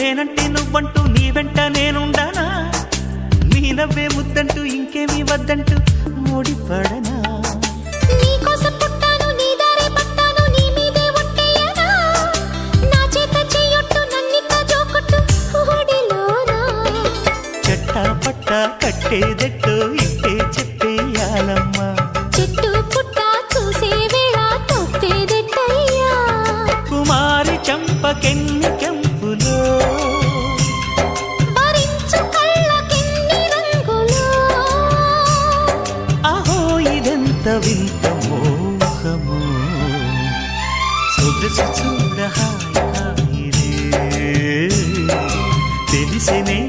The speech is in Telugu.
నేనంటే నువ్వంటూ నీ వెంట నేనుండానా నీ నవ్వే ముద్దంటూ ఇంకేమీ వద్దంటూ ముడిపడనా నీకోసం పుట్టాను నీ దారే పట్టాను నీ మీదే ఒట్టేయనా నా చేత చెయ్యొట్టు నన్నిక జోకొట్టు ఓడిలోనా చట్టా పట్టా కట్టేదెట్టో ఇట్టే చెప్పేయాలమ్మా చెట్టు పుట్ట చూసే వేళ తప్పేదెట్టయ్యా కుమారి చంపకెన్ని కెంపులో భరించు కళ్ళకెన్ని రంగులో అహో ఇదెంత వింత మోహము సొగసు చూడ హాయి హాయిరే తెలిసినే